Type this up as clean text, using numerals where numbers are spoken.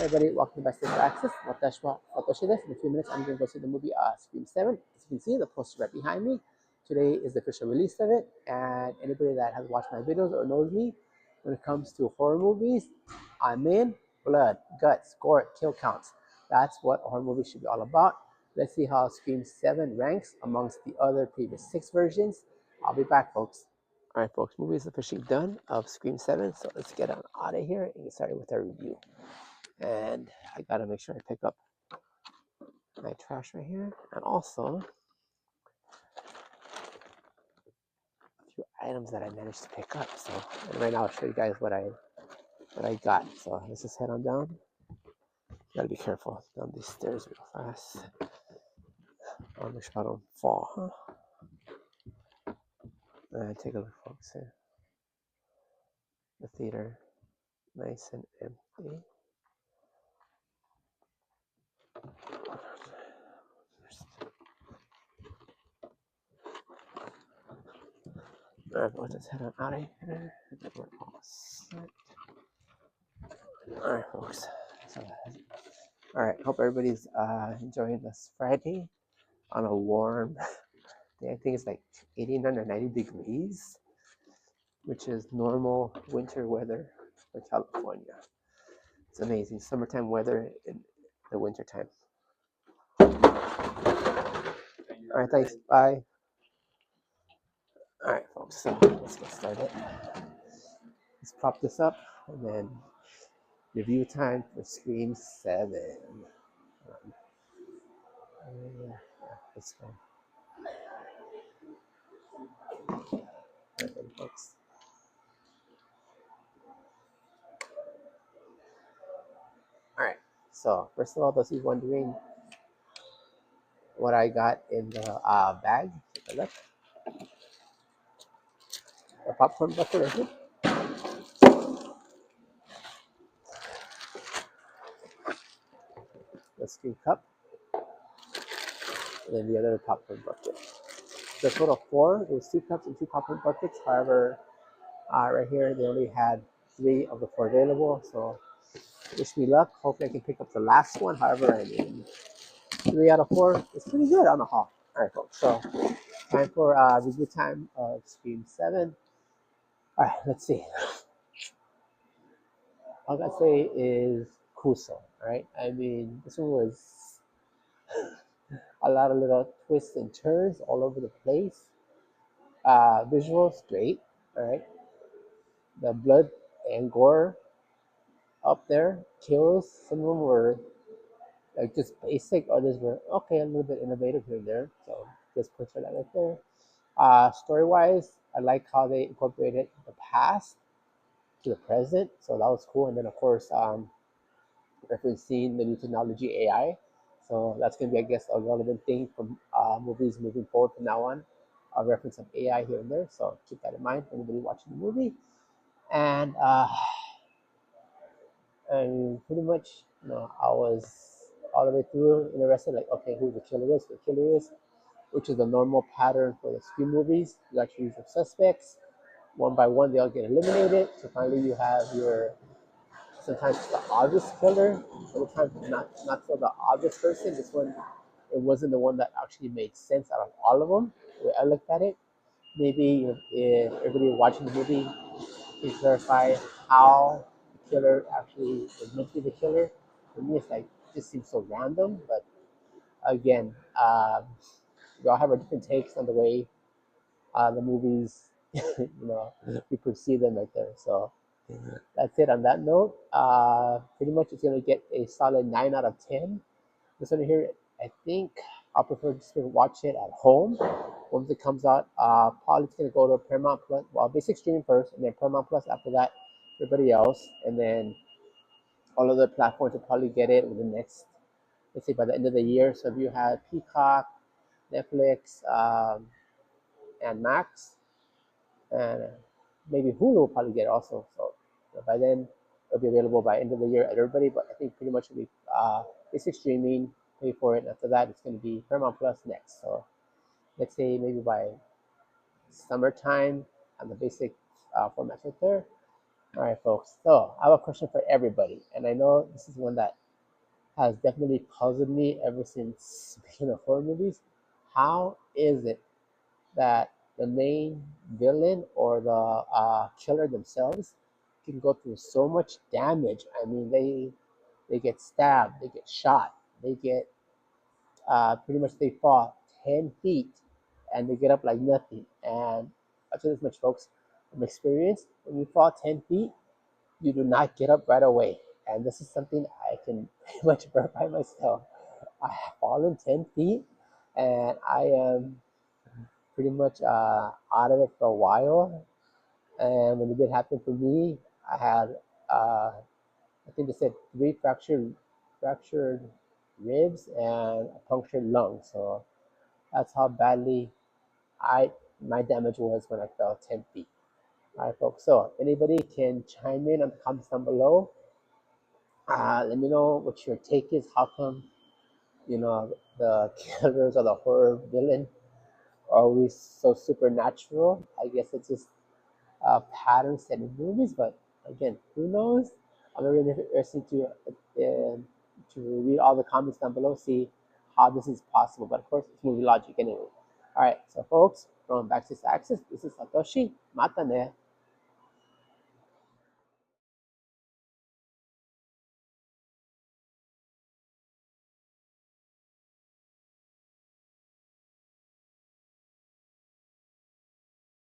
everybody, welcome to Best Access. Watashi desu. In a few minutes, I'm going to go see the movie Scream 7. As you can see, the poster right behind me. Today is the official release of it, and anybody that has watched my videos or knows me, when it comes to horror movies, I'm in. Blood, guts, gore, kill counts. That's what a horror movie should be all about. Let's see how Scream 7 ranks amongst the other previous 6 versions. I'll be back, folks. All right, folks, movie is officially done of Scream 7, so let's get on out of here and get started with our review. And I gotta make sure I pick up my trash right here, and also a few items that I managed to pick up. So, and right now I'll show you guys what I got. So let's just head on down. Gotta be careful down these stairs real fast. I'll make sure I don't fall, huh? And take a look, folks. Here, the theater, nice and empty. Alright, let's just head on out of here. We're all set. Alright, folks. So, alright, hope everybody's enjoying this Friday on a warm day. I think it's like 89 or 90 degrees, which is normal winter weather for California. It's amazing. Summertime weather in the wintertime. Alright, thanks. Bye. Alright, folks, so let's get started. Let's prop this up and then review time for Scream 7. Yeah, let's go. Alright, then, folks. Alright, so first of all, those of you wondering what I got in the bag, take a look. A popcorn bucket right here. The Scream cup. And then the other popcorn bucket. The total of 4. There's 2 cups and 2 popcorn buckets. However, right here they only had 3 of the 4 available. So wish me luck. Hopefully I can pick up the last one. However, I mean 3 out of 4 is pretty good on the haul. Alright, folks. So time for review time of Scream 7. Alright, let's see. All I gotta say is Kuso, right? I mean, this one was a lot of little twists and turns all over the place. Visuals, great, all right? The blood and gore up there, kills, some of them were like just basic, others were okay, a little bit innovative here and there, so just push it out right there. Story-wise, I like how they incorporated the past to the present, so that was cool. And then, of course, referencing the new technology AI. So that's going to be, I guess, a relevant thing from movies moving forward from now on. A reference of AI here and there. So keep that in mind for anybody watching the movie. And pretty much, I was all the way through interested, like, okay, who the killer is, which is the normal pattern for the Scream movies. You actually use your suspects. One by one, they all get eliminated. So finally, you have your sometimes the obvious killer, other times not so the obvious person. This one, it wasn't the one that actually made sense out of all of them. The way I looked at it, maybe if everybody watching the movie can clarify how the killer actually is meant to be the killer. For me, it's like it just seems so random. But again, we all have our different takes on the way the movies, we perceive them right there. So that's it on that note. Pretty much it's going to get a solid 9 out of 10. This one here, I think I'll prefer just to watch it at home once it comes out. Probably it's going to go to Paramount Plus, well, basic streaming first, and then Paramount Plus after that, everybody else. And then all other platforms will probably get it within the next, let's say by the end of the year. So if you have Peacock, Netflix, and Max, and maybe Hulu will probably get it also. So by then it'll be available by end of the year at everybody. But I think pretty much it'll be basic streaming, pay for it. And after that, it's going to be Paramount Plus next. So let's say maybe by summertime on the basic formats right there. All right, folks. So I have a question for everybody, and I know this is one that has definitely puzzled me ever since speaking of horror movies. How is it that the main villain or the killer themselves can go through so much damage? I mean, they get stabbed, they get shot, they get pretty much they fall 10 feet and they get up like nothing. And I'll tell you this much, folks, from experience, when you fall 10 feet, you do not get up right away. And this is something I can pretty much verify myself. I have fallen 10 feet and I am pretty much out of it for a while. And when it did happen for me, I had, I think they said three fractured ribs and a punctured lung. So that's how badly I my damage was when I fell 10 feet. All right, folks. So anybody can chime in on the comments down below. Let me know what your take is. How come the killers or the horror villain are always so supernatural? I guess it's just patterns set in movies, but again, who knows? I'm very interested to read all the comments down below, see how this is possible. But of course, it's movie logic anyway. All right, so folks, from Baxis Axis, this is Satoshi Matane.